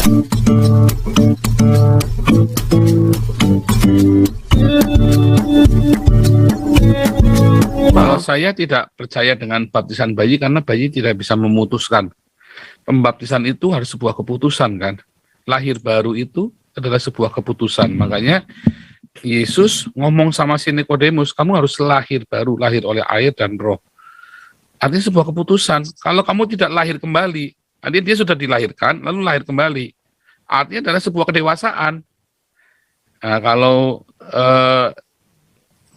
Kalau saya tidak percaya dengan baptisan bayi karena bayi tidak bisa memutuskan. Pembaptisan itu harus sebuah keputusan kan. Lahir baru itu adalah sebuah keputusan. Makanya Yesus ngomong sama si Nikodemus, kamu harus lahir baru, lahir oleh air dan roh. Artinya sebuah keputusan. Kalau kamu tidak lahir kembali, artinya dia sudah dilahirkan, lalu lahir kembali. Artinya adalah sebuah kedewasaan. Nah,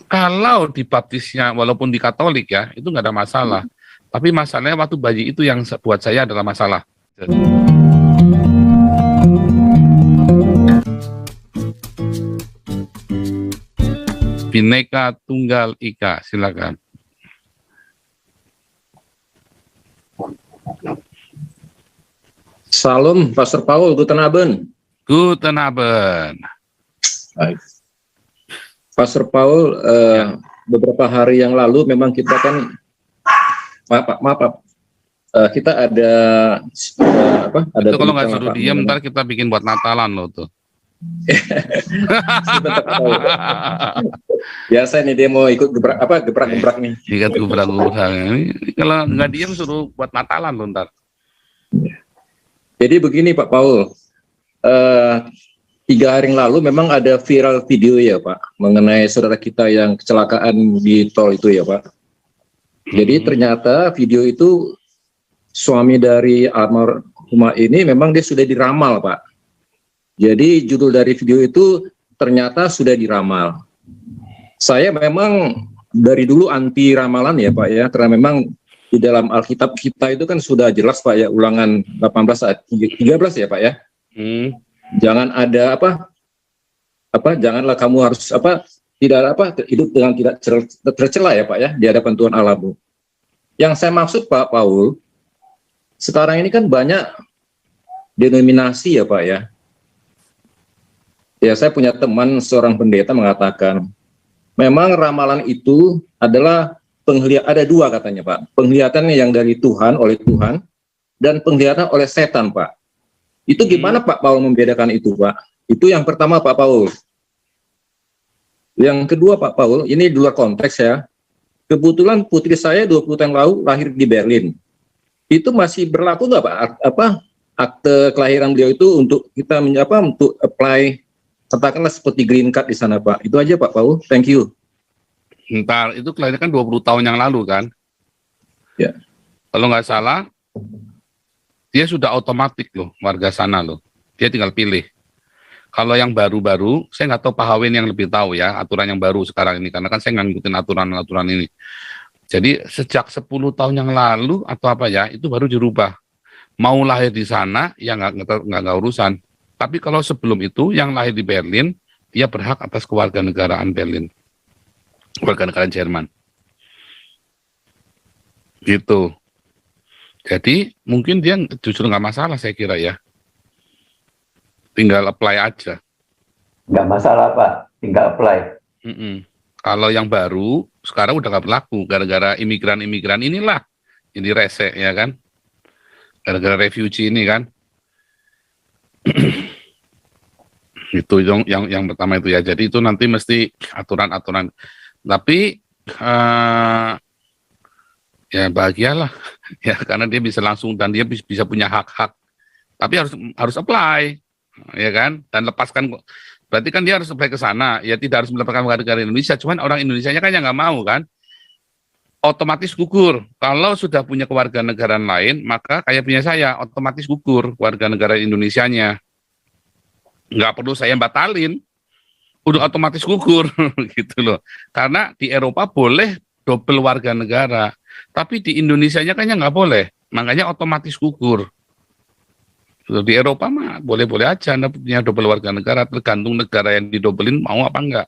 kalau dibaptisnya, walaupun di Katolik ya, itu nggak ada masalah. Tapi masalahnya waktu bayi itu yang buat saya adalah masalah. Bhinneka Tunggal Ika, silakan. Salam, Pastor Paul, Guten Abend. Guten Abend. Baik. Pastor Paul, beberapa hari yang lalu memang kita kan, maaf, kita ada ada itu kalau nggak suruh diam, ntar kita bikin buat Natalan loh tuh. Biasa nih dia mau ikut gebrak nih. Ikut gebrak. Kalau nggak diam suruh buat Natalan loh ntar. Jadi begini Pak Paul, 3 hari yang lalu memang ada viral video ya Pak, mengenai saudara kita yang kecelakaan di tol itu ya Pak. Jadi ternyata video itu suami dari almarhumah ini memang dia sudah diramal Pak. Jadi judul dari video itu ternyata sudah diramal. Saya memang dari dulu anti ramalan ya Pak ya, karena memang di dalam Alkitab kita itu kan sudah jelas Pak ya, Ulangan 18 ayat 13 ya Pak ya. Jangan ada janganlah kamu harus hidup dengan tidak tercela ya Pak ya di hadapan Tuhan Allahmu. Yang saya maksud Pak Paul, sekarang ini kan banyak denominasi ya Pak ya. Ya saya punya teman seorang pendeta mengatakan, memang ramalan itu adalah ada 2 katanya Pak. Penglihatan yang dari Tuhan, oleh Tuhan, dan penglihatan oleh setan Pak. Itu gimana Pak Paul membedakan itu Pak? Itu yang pertama Pak Paul. Yang kedua Pak Paul, ini di luar konteks ya. Kebetulan putri saya 20 tahun lalu lahir di Berlin. Itu masih berlaku nggak Pak? Akte kelahiran beliau itu untuk kita untuk apply, katakanlah seperti green card di sana Pak. Itu aja Pak Paul. Thank you. Ntar itu kelahiran kan 20 tahun yang lalu kan? Ya. Kalau nggak salah, dia sudah otomatis loh warga sana loh. Dia tinggal pilih. Kalau yang baru-baru, saya nggak tahu Pak Hawin yang lebih tahu ya aturan yang baru sekarang ini, karena kan saya nggak ngikutin aturan-aturan ini. Jadi sejak 10 tahun yang lalu atau apa ya, itu baru dirubah. Mau lahir di sana ya nggak urusan. Tapi kalau sebelum itu yang lahir di Berlin, dia berhak atas kewarganegaraan Berlin, kewarganegaraan Jerman. Gitu. Jadi mungkin dia justru nggak masalah saya kira ya. Tinggal apply aja. Nggak masalah Pak, tinggal apply. Kalau yang baru sekarang udah nggak berlaku gara-gara imigran inilah ini rese ya kan, gara-gara refugee ini kan. Itu yang pertama itu ya. Jadi itu nanti mesti aturan-aturan. Tapi ya bahagialah ya, karena dia bisa langsung dan dia bisa punya hak-hak. Tapi harus apply. Ya kan, dan lepaskan, berarti kan dia harus apply ke sana, ya tidak harus melepaskan warga negara Indonesia, cuman orang Indonesianya kan yang nggak mau kan, otomatis gugur. Kalau sudah punya kewarganegaraan lain, maka kayak punya saya, otomatis gugur warga negara Indonesianya, nggak perlu saya batalin, udah otomatis gugur gitu loh. Karena di Eropa boleh double warga negara, tapi di Indonesianya kan nggak boleh, makanya otomatis gugur. Di Eropa mah boleh-boleh aja Anda punya double warga negara, tergantung negara yang didobelin mau apa enggak.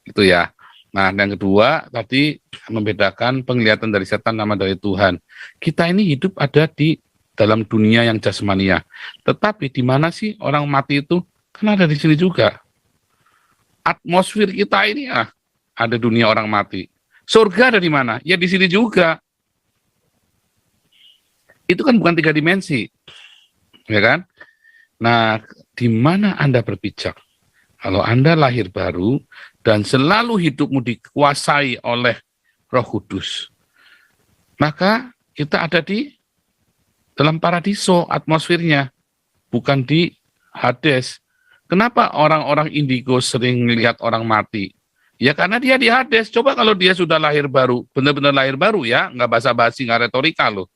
Itu ya. Nah, yang kedua tadi membedakan penglihatan dari setan sama dari Tuhan. Kita ini hidup ada di dalam dunia yang jasmania. Tetapi di mana sih orang mati itu? Kan ada di sini juga. Atmosfer kita ini ada dunia orang mati. Surga ada di mana? Ya di sini juga. Itu kan bukan 3 dimensi. Ya kan? Nah, di mana Anda berpijak? Kalau Anda lahir baru dan selalu hidupmu dikuasai oleh Roh Kudus, maka kita ada di dalam paradiso atmosfernya, bukan di Hades. Kenapa orang-orang indigo sering melihat orang mati? Ya karena dia di Hades. Coba kalau dia sudah lahir baru, benar-benar lahir baru ya, nggak basa-basi, nggak retorika loh.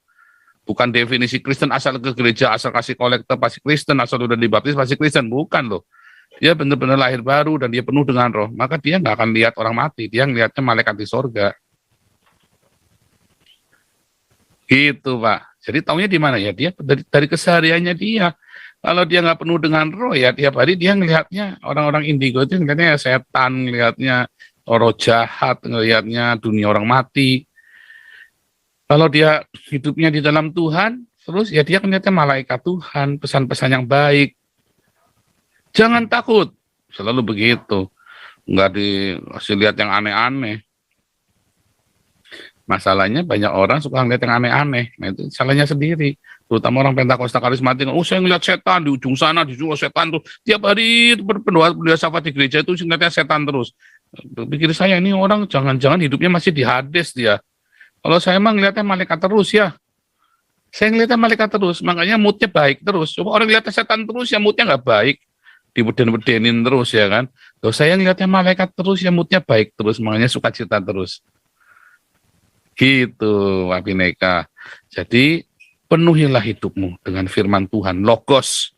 Bukan definisi Kristen asal ke gereja, asal kasih kolektor pasti Kristen, asal udah dibaptis pasti Kristen, bukan loh. Dia benar-benar lahir baru dan dia penuh dengan roh, maka dia nggak akan lihat orang mati, dia ngelihatnya malaikat di sorga. Gitu Pak. Jadi taunya di mana ya? Dia dari kesehariannya dia. Kalau dia nggak penuh dengan roh ya tiap hari dia ngelihatnya orang-orang indigo itu ngelihatnya ya setan, ngelihatnya roh jahat, ngelihatnya dunia orang mati. Kalau dia hidupnya di dalam Tuhan, terus ya dia ngelihatnya malaikat Tuhan, pesan-pesan yang baik. Jangan takut, selalu begitu. Nggak dikasih lihat yang aneh-aneh. Masalahnya banyak orang suka ngeliat yang aneh-aneh. Nah itu salahnya sendiri. Terutama orang Pentakosta karismatik. Oh saya ngeliat setan di ujung sana, di ujung setan tuh. Tiap hari pendeta syafaat di gereja itu ngeliatnya setan terus. Pikir saya ini orang jangan-jangan hidupnya masih di Hades dia. Kalau saya mah ngeliatnya malaikat terus ya. Saya ngeliatnya malaikat terus, makanya moodnya baik terus. Coba orang ngeliatnya setan terus ya moodnya nggak baik. Dibeden-bedenin terus ya kan. Kalau saya ngeliatnya malaikat terus ya moodnya baik terus, makanya sukacita terus. Gitu, Pak Bineka. Jadi, penuhilah hidupmu dengan firman Tuhan, logos.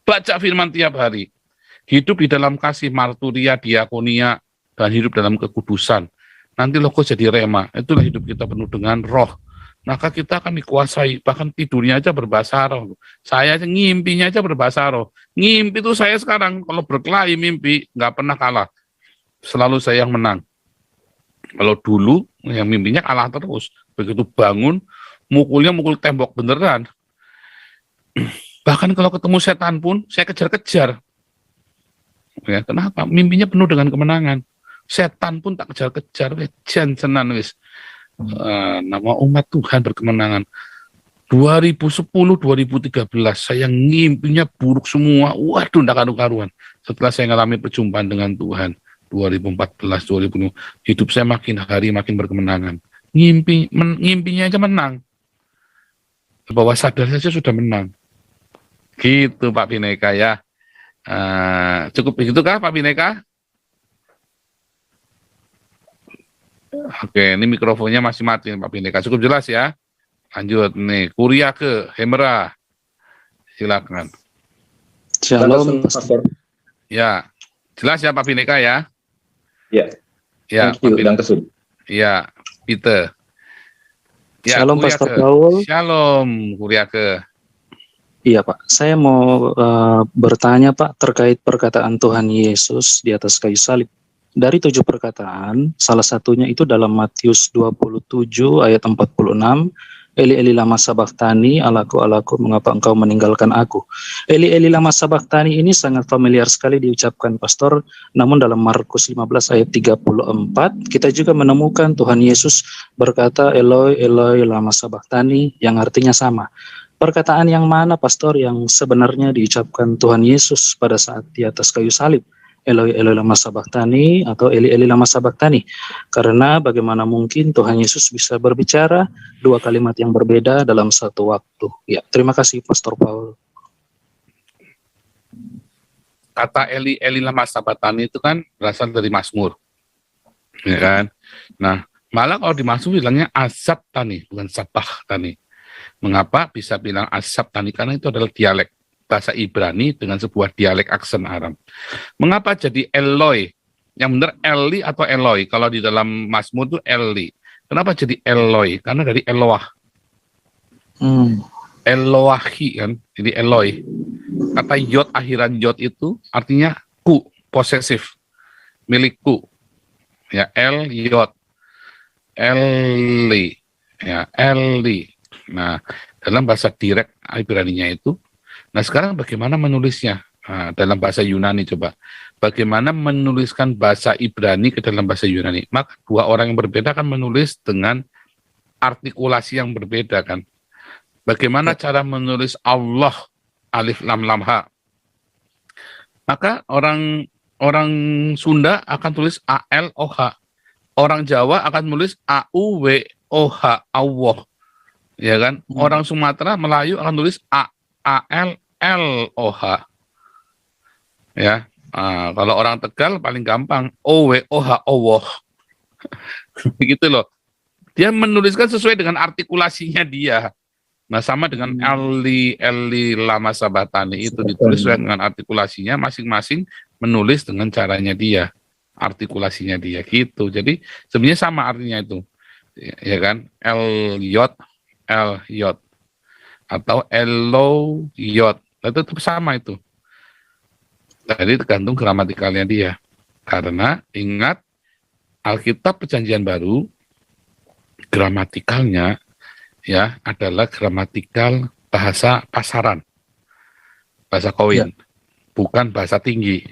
Baca firman tiap hari. Hidup di dalam kasih marturia, diakonia, dan hidup dalam kekudusan. Nanti logos jadi rema. Itulah hidup kita penuh dengan roh. Maka kita akan dikuasai. Bahkan tidurnya aja berbahasa roh. Saya aja ngimpinya aja berbahasa roh. Ngimpi itu saya sekarang, kalau berkelahi mimpi, nggak pernah kalah. Selalu saya yang menang. Kalau dulu yang mimpinya kalah terus, begitu bangun mukulnya mukul tembok beneran. Bahkan kalau ketemu setan pun saya kejar-kejar. Ya, kenapa? Mimpinya penuh dengan kemenangan. Setan pun tak kejar-kejar, jansenan wis. Nama umat Tuhan berkemenangan. 2010-2013 saya ngimpinya buruk semua. Waduh, ndak karu-karuan. Setelah saya ngalami perjumpaan dengan Tuhan. 2014, 2020, hidup saya makin hari makin berkemenangan. Ngimpinya aja menang. Bawah sadar saja sudah menang. Gitu Pak Bineka ya. Cukup begitu kah Pak Bineka? Oke, ini mikrofonnya masih mati Pak Bineka. Cukup jelas ya. Lanjut nih, Kuria ke Hemera. Silakan. Shalom, Pastor. Ya, jelas ya Pak Bineka ya. Ya. Ya, Thank you, Dankeschön. Ya, Peter. Ya, Shalom Kuria Pastor ke. Paul. Shalom, Kuria ke. Iya Pak, saya mau bertanya Pak terkait perkataan Tuhan Yesus di atas kayu salib. Dari 7 perkataan, salah satunya itu dalam Matius 27 ayat 46, Eli Eli lama sabachthani, alaku alaku mengapa engkau meninggalkan aku. Eli Eli lama sabachthani ini sangat familiar sekali diucapkan Pastor, namun dalam Markus 15 ayat 34 kita juga menemukan Tuhan Yesus berkata Eloi Eloi lama sabachthani yang artinya sama. Perkataan yang mana Pastor yang sebenarnya diucapkan Tuhan Yesus pada saat di atas kayu salib? Eloi Eloi lama sabachthani atau Eli Eli lama sabachthani? Karena bagaimana mungkin Tuhan Yesus bisa berbicara 2 kalimat yang berbeda dalam satu waktu? Ya, terima kasih Pastor Paul. Kata Eli Eli lama sabachthani itu kan berasal dari Mazmur. Ya kan? Nah, malah kalau di Mazmur bilangnya asap tani, bukan sabah tani. Mengapa bisa bilang asap tani? Karena itu adalah dialek bahasa Ibrani dengan sebuah dialek aksen Aram. Mengapa jadi Eloi? Yang benar Eli atau Eloi? Kalau di dalam Mazmur itu Eli. Kenapa jadi Eloi? Karena dari Eloah. Eloahi kan, jadi Eloi. Kata yod, akhiran yod itu artinya ku, posesif, milikku. Ya, El, yod. Eli. Ya, Eli. Nah, dalam bahasa direk Ibraninya itu, nah sekarang bagaimana menulisnya? Nah, dalam bahasa Yunani coba. Bagaimana menuliskan bahasa Ibrani ke dalam bahasa Yunani? Maka 2 orang yang berbeda kan menulis dengan artikulasi yang berbeda kan. Bagaimana cara menulis Allah alif lam lam ha? maka orang orang Sunda akan tulis ALOH. Orang Jawa akan tulis AUWOH, Allah. Ya kan? Orang Sumatera, Melayu akan tulis ALLOH. Ya. Kalau orang Tegal paling gampang OWOH, Allah. Begitu loh. Dia menuliskan sesuai dengan artikulasinya dia. Nah, sama dengan Eli lama sabatani itu ditulis sesuai dengan artikulasinya, masing-masing menulis dengan caranya dia, artikulasinya dia gitu. Jadi sebenarnya sama artinya itu, ya kan? L-yot atau Elo-yot, itu tetap sama itu. Jadi tergantung gramatikalnya dia. Karena ingat Alkitab Perjanjian Baru gramatikalnya ya adalah gramatikal bahasa pasaran, bahasa koin, bukan bahasa tinggi.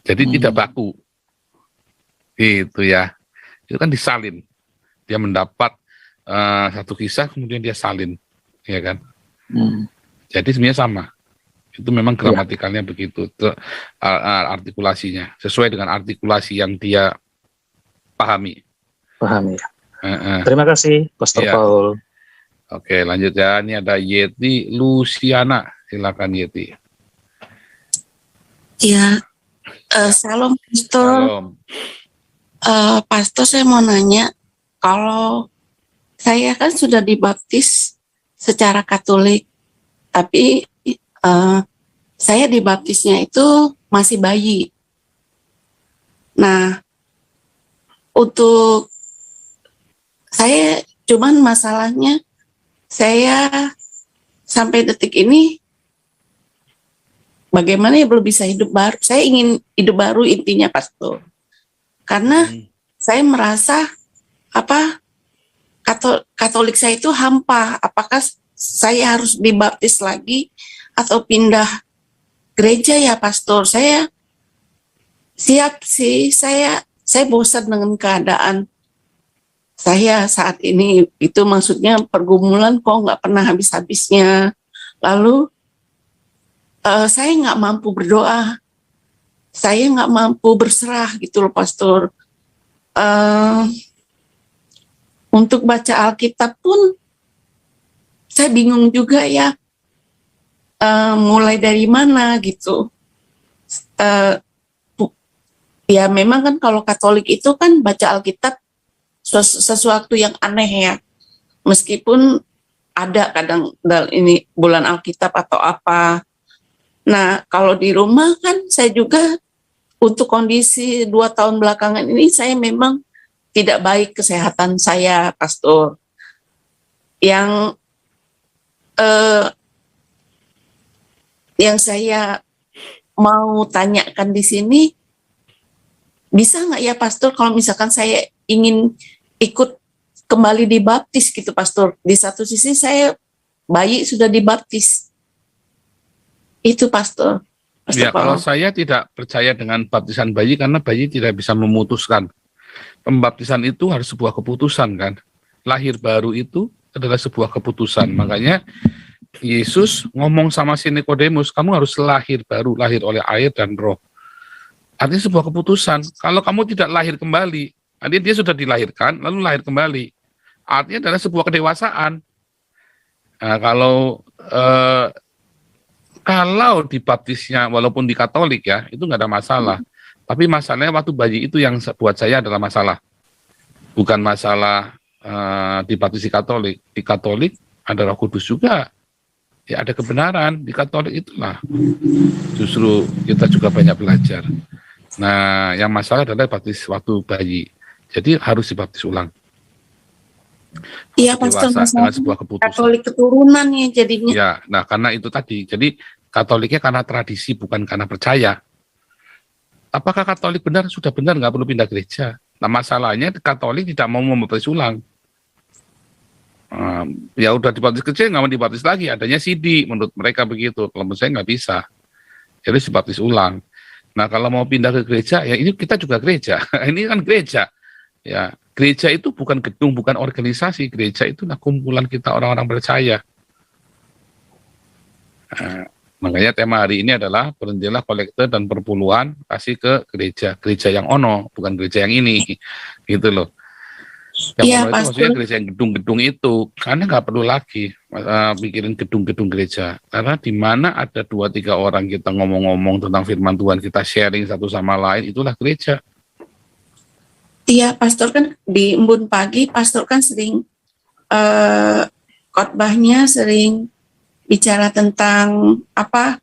Jadi tidak baku, itu ya. Itu kan disalin. Dia mendapat satu kisah, kemudian dia salin, ya kan. Jadi sebenarnya sama. Itu memang gramatikalnya begitu, artikulasinya sesuai dengan artikulasi yang dia pahami. Terima kasih, Pastor Paul. Oke, lanjut ya. Ini ada Yeti Luciana. Silakan Yeti. Ya, salam Pastor. Salam. Pastor, saya mau nanya, kalau saya kan sudah dibaptis secara Katolik, tapi saya dibaptisnya itu masih bayi. Nah, untuk saya cuman masalahnya saya sampai detik ini bagaimana ya belum bisa hidup baru. Saya ingin hidup baru intinya, Pastor. Karena saya merasa Katolik saya itu hampa. Apakah saya harus dibaptis lagi atau pindah gereja ya, Pastor? Saya siap sih. Saya bosan dengan keadaan saya saat ini. Itu maksudnya pergumulan kok nggak pernah habis-habisnya. Lalu saya nggak mampu berdoa, saya nggak mampu berserah gitu loh, Pastor. Untuk baca Alkitab pun saya bingung juga ya, mulai dari mana gitu. Ya memang kan kalau Katolik itu kan baca Alkitab sesuatu yang aneh ya, meskipun ada kadang ini bulan Alkitab atau apa. Nah kalau di rumah kan saya juga untuk kondisi 2 tahun belakangan ini saya memang tidak baik kesehatan saya, Pastor. Yang saya mau tanyakan di sini, bisa nggak ya Pastor kalau misalkan saya ingin ikut kembali dibaptis gitu, Pastor. Di satu sisi saya bayi sudah dibaptis. Itu Pastor. Ya, kalau saya tidak percaya dengan baptisan bayi karena bayi tidak bisa memutuskan. Pembaptisan itu harus sebuah keputusan kan. Lahir baru itu adalah sebuah keputusan. Makanya Yesus ngomong sama si Nikodemus, kamu harus lahir baru, lahir oleh air dan roh. Artinya sebuah keputusan. Kalau kamu tidak lahir kembali, artinya dia sudah dilahirkan, lalu lahir kembali. Artinya adalah sebuah kedewasaan. Nah, kalau dibaptisnya, walaupun di Katolik ya, itu nggak ada masalah. Tapi masalahnya waktu bayi itu yang buat saya adalah masalah. Bukan masalah dibaptis di Katolik. Di Katolik ada Roh Kudus juga. Ya ada kebenaran. Di Katolik itulah. Justru kita juga banyak belajar. Nah, yang masalah adalah baptis waktu bayi. Jadi harus dibaptis ulang. Iya, Pastor, dengan sebuah keputusan. Katolik keturunan ya jadinya. Ya, nah karena itu tadi. Jadi Katoliknya karena tradisi, bukan karena percaya. Apakah Katolik benar? Sudah benar, nggak perlu pindah gereja. Nah masalahnya Katolik tidak mau membaptis ulang. Ya udah dibaptis kecil, nggak mau dibaptis lagi. Adanya CD, menurut mereka begitu. Kalau menurut saya nggak bisa. Jadi dibaptis ulang. Nah kalau mau pindah ke gereja, ya ini kita juga gereja. Ini kan gereja. Ya, gereja itu bukan gedung, bukan organisasi. Gereja itu kumpulan kita orang-orang percaya. Makanya tema hari ini adalah berhentilah kolekte dan perpuluhan, kasih ke gereja yang ono, bukan gereja yang ini, gitu loh. Yang Iya, ono itu maksudnya Pastor. gereja yang gedung-gedung itu, karena nggak perlu lagi mikirin gedung-gedung gereja, karena di mana ada 2-3 orang kita ngomong-ngomong tentang firman Tuhan, kita sharing satu sama lain, itulah gereja. Iya, Pastor kan di embun pagi, Pastor kan sering khotbahnya sering bicara tentang apa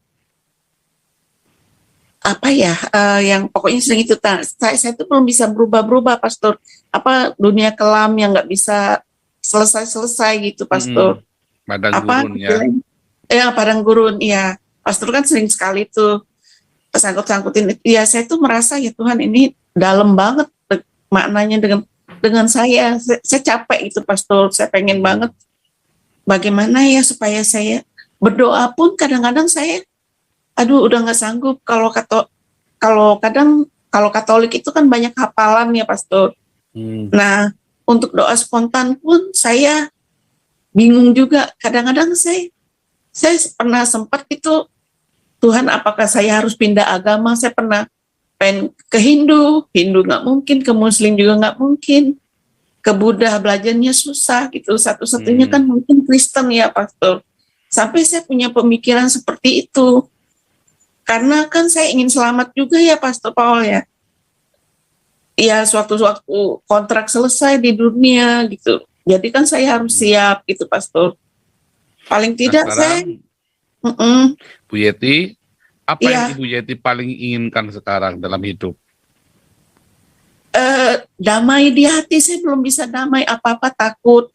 ya, yang pokoknya sering itu. Saya itu belum bisa berubah-berubah, Pastor. Apa dunia kelam yang nggak bisa selesai-selesai gitu, Pastor. Padang Apa? gurun ya. Ya, padang gurun. Ya, Pastor kan sering sekali tuh sangkut-sangkutin. Ya, saya tuh merasa ya Tuhan ini dalam banget maknanya dengan saya. Saya capek itu, Pastor. Saya pengen banget bagaimana ya supaya saya berdoa pun kadang-kadang saya, aduh udah nggak sanggup. Kalau Katolik itu kan banyak hafalan ya, Pastor. Nah, untuk doa spontan pun saya bingung juga. Kadang-kadang saya pernah sempat itu, Tuhan apakah saya harus pindah agama? Saya pernah pengen ke Hindu nggak mungkin, ke Muslim juga nggak mungkin, ke Buddha belajarnya susah gitu. Satu-satunya kan mungkin Kristen ya, Pastor. Sampai saya punya pemikiran seperti itu. Karena kan saya ingin selamat juga ya, Pastor Paul ya. Ya, suatu-suatu kontrak selesai di dunia gitu. Jadi kan saya harus siap gitu, Pastor. Paling tidak sekarang, Bu Yeti, apa yang Ibu Yeti paling inginkan sekarang dalam hidup? Damai di hati. Saya belum bisa damai, apa-apa takut.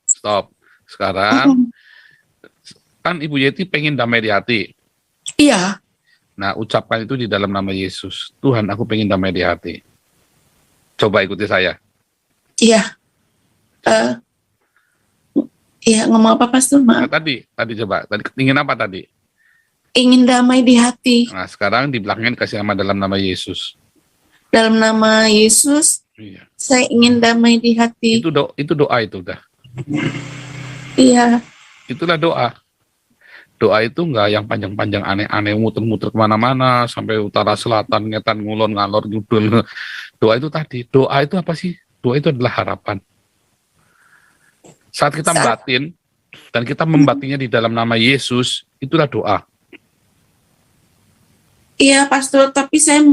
Stop. Sekarang kan Ibu Yeti pengen damai di hati. Iya. Nah, ucapkan itu di dalam nama Yesus. Tuhan, aku pengen damai di hati. Coba ikuti saya. Iya. Iya, ngomong apa, Pastor? Maaf. Nah, tadi coba. Tadi ingin apa tadi? Ingin damai di hati. Nah, sekarang di belakangnya dikasih nama dalam nama Yesus. Dalam nama Yesus, Iya. saya ingin damai di hati. Itu doa itu udah. Iya. Itulah doa. Doa itu enggak yang panjang-panjang aneh-aneh, muter-muter kemana-mana, sampai utara, selatan, ngetan, ngulon, ngalor, ngudul. Doa itu tadi. Doa itu apa sih? Doa itu adalah harapan. Saat kita membatin, dan kita membatinnya di dalam nama Yesus, itulah doa. Iya, Pastor, tapi saya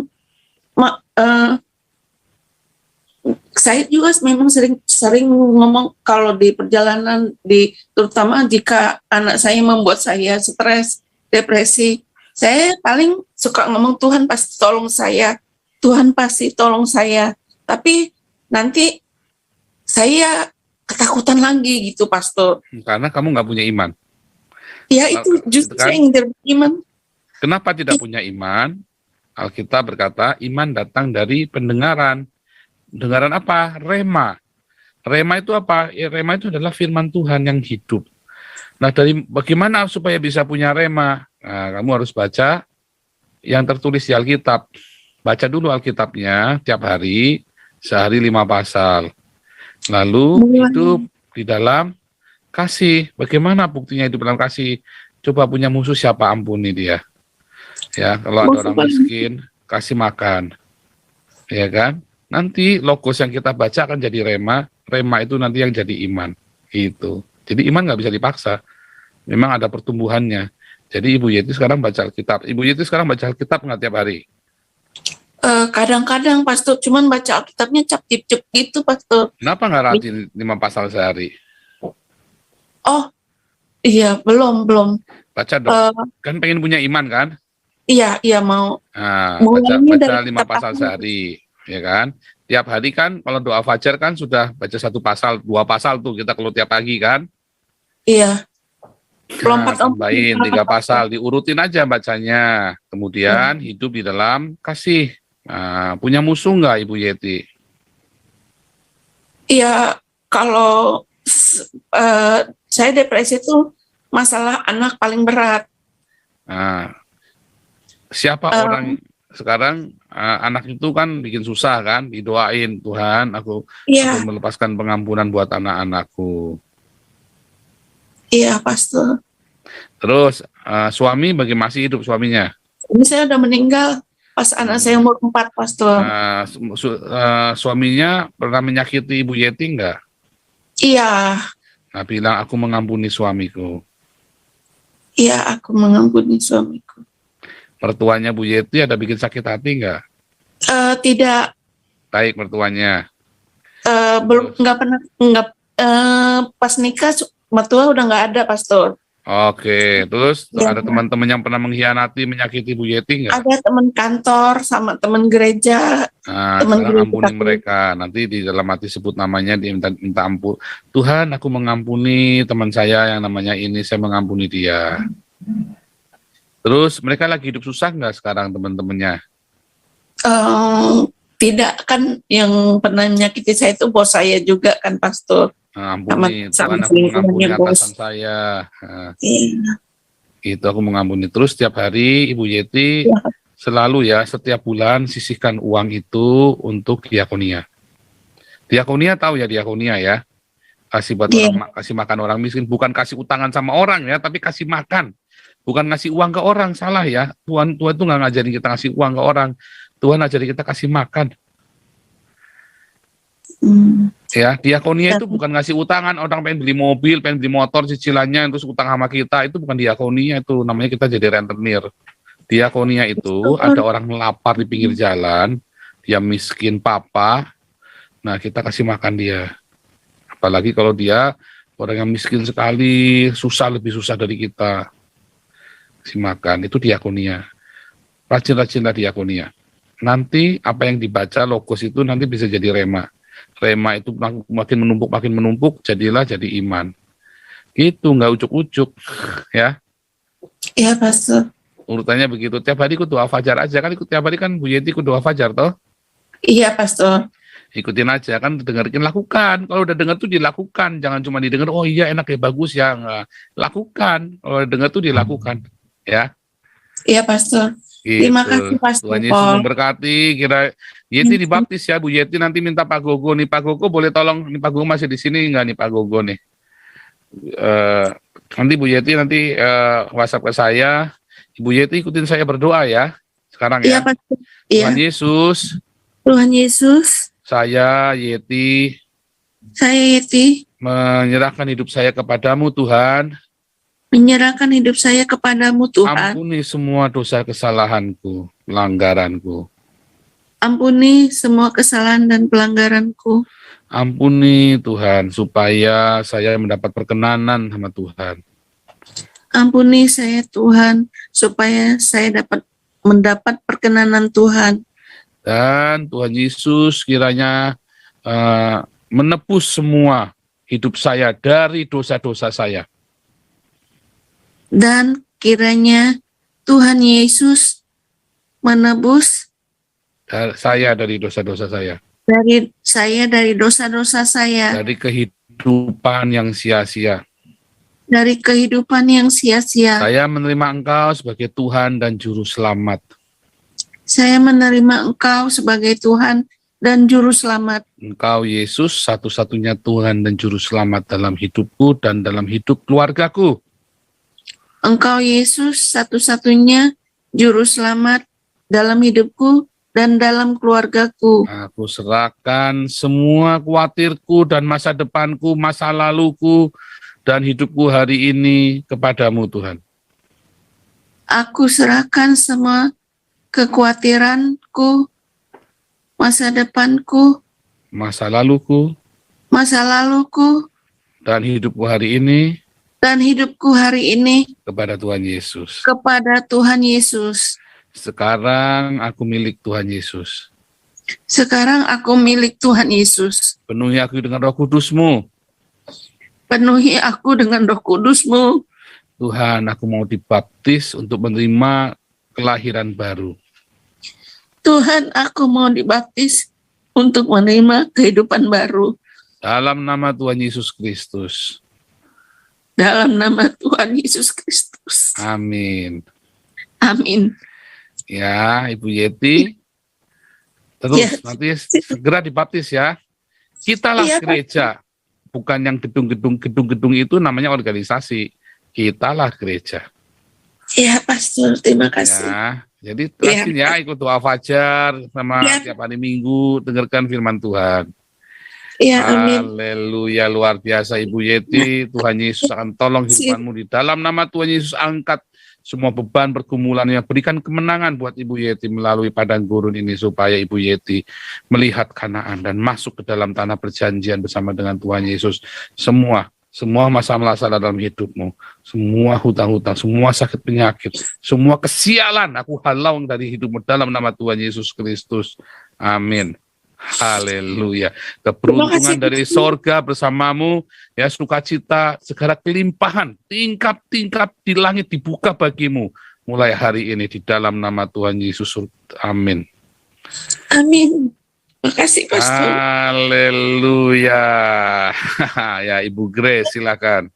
juga memang sering ngomong kalau di perjalanan, terutama jika anak saya membuat saya stres, depresi, saya paling suka ngomong, Tuhan pasti tolong saya, Tuhan pasti tolong saya. Tapi nanti saya ketakutan lagi gitu, Pastor. Karena kamu nggak punya iman. Ya itu justru saya ingin beriman. Kenapa tidak punya iman? Alkitab berkata, iman datang dari pendengaran. Pendengaran apa? Rema. Rema itu apa? Ya, rema itu adalah firman Tuhan yang hidup. Nah, bagaimana supaya bisa punya rema? Nah, kamu harus baca yang tertulis di Alkitab. Baca dulu Alkitabnya tiap hari, sehari 5 pasal. Lalu hidup di dalam kasih. Bagaimana buktinya hidup dalam kasih? Coba punya musuh siapa, ampuni dia. Ya, kalau ada orang miskin, kasih makan. Ya kan? Nanti logos yang kita baca akan jadi rema. Rema itu nanti yang jadi iman. Gitu. Jadi iman nggak bisa dipaksa. Memang ada pertumbuhannya. Jadi Ibu Yeti sekarang baca Alkitab. Ibu Yeti sekarang baca Alkitab nggak tiap hari? Kadang-kadang, Pastor, cuman baca Alkitabnya cap-cip gitu, Pastor. Kenapa nggak rajin 5 pasal sehari? Oh, iya, belum. Baca dong. Kan pengen punya iman kan? Iya mau. Nah, Mulainya baca dari 5 pasal sehari, ya kan? Tiap hari kan, kalau doa fajar kan sudah baca 1 pasal, 2 pasal tuh kita kalau tiap pagi kan? Iya. Nah, tambahin 3 pasal, diurutin aja bacanya. Kemudian hidup di dalam kasih. Nah, punya musuh nggak Ibu Yeti? Iya, kalau saya depresi itu masalah anak paling berat. Nah, siapa orang sekarang anak itu kan bikin susah kan, didoain, Tuhan aku melepaskan pengampunan buat anak-anakku. Iya, Pastor. Terus suami masih hidup suaminya? Ini saya udah meninggal pas anak saya umur 4, Pastor. Suaminya pernah menyakiti Ibu Yeti enggak? Iya, Nah, bilang aku mengampuni suamiku. iya aku mengampuni suamiku. Mertuanya Bu Yeti ada bikin sakit hati enggak? Tidak, Baik mertuanya. belum, nggak pernah, nggak, pas nikah mertua udah nggak ada, Pastor. Oke, terus Ya. ada teman-teman yang pernah mengkhianati, menyakiti Bu Yeti enggak? Ada teman kantor sama teman gereja. Nah, Teman sekarang gereja ampuni tapi- mereka. Nanti di dalam hati sebut namanya, minta ampun. Tuhan, aku mengampuni teman saya yang namanya ini, saya mengampuni dia. Terus mereka lagi hidup susah nggak sekarang teman-temannya? Tidak, kan yang pernah menyakiti saya itu bos saya juga kan, Pastor. Nah, ampuni, Sama Tuhan aku mengampuni selingkuhannya, Bos. atasan saya. Nah, Iya. itu aku mengampuni. Terus setiap hari Ibu Yeti Ya. selalu ya, setiap bulan sisihkan uang itu untuk diakonia. Diakonia tahu ya diakonia ya? Kasih buat Iya. kasih makan orang miskin, bukan kasih utangan sama orang ya, tapi kasih makan. Bukan ngasih uang ke orang, salah ya. Tuhan tuh nggak ngajarin kita ngasih uang ke orang. Tuhan ngajarin kita kasih makan. Ya, diakonia itu bukan ngasih utangan, orang pengen beli mobil, pengen beli motor cicilannya terus utang sama kita, itu bukan diakonia, itu namanya kita jadi rentenir. Diakonia itu ada orang lapar di pinggir jalan, dia miskin papa, nah kita kasih makan dia. Apalagi kalau dia orang yang miskin sekali, susah, lebih susah dari kita. Kasih makan, itu diakonia. Rajin-rajinlah diakonia. Nanti apa yang dibaca logos itu nanti bisa jadi rema. Rema itu makin menumpuk, jadilah jadi iman. Itu nggak ujuk-ujuk, ya. Iya, Pastor. Urutannya begitu. Tiap hari ikut doa fajar aja kan, tiap hari kan Bu Yeti ikut doa fajar toh. Iya, Pastor. Ikutin aja kan, dengerin, lakukan. Kalau udah denger tuh dilakukan, jangan cuma didengar. Oh iya enak ya, bagus ya, nggak. Lakukan. Kalau udah denger tuh dilakukan, ya. Iya, Pastor. Gitu. Terima kasih, Pastor Tuhan Yesus Paul. memberkati. Kira Yeti dibaptis ya, Bu Yeti nanti minta Pak Gogo nih. Pak Gogo boleh tolong, nih Pak Gogo masih di sini nggak nih Pak Gogo nih? Nanti Bu Yeti nanti WhatsApp ke saya. Ibu Yeti ikutin saya berdoa ya. Sekarang Iya, ya. Pastor. Tuhan Iya. Yesus, Tuhan Yesus, saya Yeti saya Yeti menyerahkan hidup saya kepadamu Tuhan. menyerahkan hidup saya kepadamu, Tuhan. Ampuni semua dosa kesalahanku, pelanggaranku. Ampuni semua kesalahan dan pelanggaranku. Ampuni Tuhan, supaya saya mendapat perkenanan sama Tuhan. Ampuni saya, Tuhan, supaya saya dapat mendapat perkenanan Tuhan. Dan Tuhan Yesus kiranya menebus semua hidup saya dari dosa-dosa saya. Dan kiranya Tuhan Yesus menebus Saya dari dosa-dosa saya. dari dosa-dosa saya, Dari kehidupan yang sia-sia. dari kehidupan yang sia-sia. Saya menerima Engkau sebagai Tuhan dan Juru Selamat. Saya menerima Engkau sebagai Tuhan dan Juru Selamat. Engkau Yesus satu-satunya Tuhan dan Juru Selamat dalam hidupku dan dalam hidup keluargaku. Engkau Yesus satu-satunya Juru Selamat dalam hidupku dan dalam keluargaku. Aku serahkan semua khawatirku dan masa depanku, masa laluku, dan hidupku hari ini kepadamu Tuhan. Aku serahkan semua kekhawatiranku, masa depanku, Masa laluku masa laluku, dan hidupku hari ini dan hidupku hari ini kepada Tuhan Yesus. kepada Tuhan Yesus. Sekarang aku milik Tuhan Yesus. Sekarang aku milik Tuhan Yesus. Penuhi aku dengan Roh Kudus-Mu. Penuhi aku dengan Roh Kudus-Mu. Tuhan, aku mau dibaptis untuk menerima kelahiran baru. Tuhan, aku mau dibaptis untuk menerima kehidupan baru. Dalam nama Tuhan Yesus Kristus. Dalam nama Tuhan Yesus Kristus. Amin. Amin. Ya, Ibu Yeti. Terus Ya. nanti segera dibaptis ya. Kitalah Iya, gereja. Bukan yang gedung-gedung itu namanya organisasi. Kitalah gereja. Ya, Pastor, terima kasih. Ya, jadi rajin ya ikut doa fajar sama Ya. tiap hari Minggu, dengarkan firman Tuhan. Ya, amin. Haleluya, luar biasa Ibu Yeti. Tuhan Yesus akan tolong hidupanmu di dalam nama Tuhan Yesus. Angkat semua beban pergumulannya, berikan kemenangan buat Ibu Yeti melalui padang gurun ini, supaya Ibu Yeti melihat Kanaan dan masuk ke dalam tanah perjanjian bersama dengan Tuhan Yesus. Semua masalah-masalah dalam hidupmu, semua hutang-hutang, semua sakit penyakit, semua kesialan, aku halau dari hidupmu dalam nama Tuhan Yesus Kristus. Amin. Haleluya. Keberuntungan dari sorga bersamamu, ya, sukacita, segala kelimpahan, tingkap-tingkap di langit dibuka bagimu mulai hari ini di dalam nama Tuhan Yesus. Amin. Amin. Makasih, Pastor. Haleluya. Ya, Ibu Grace, silakan.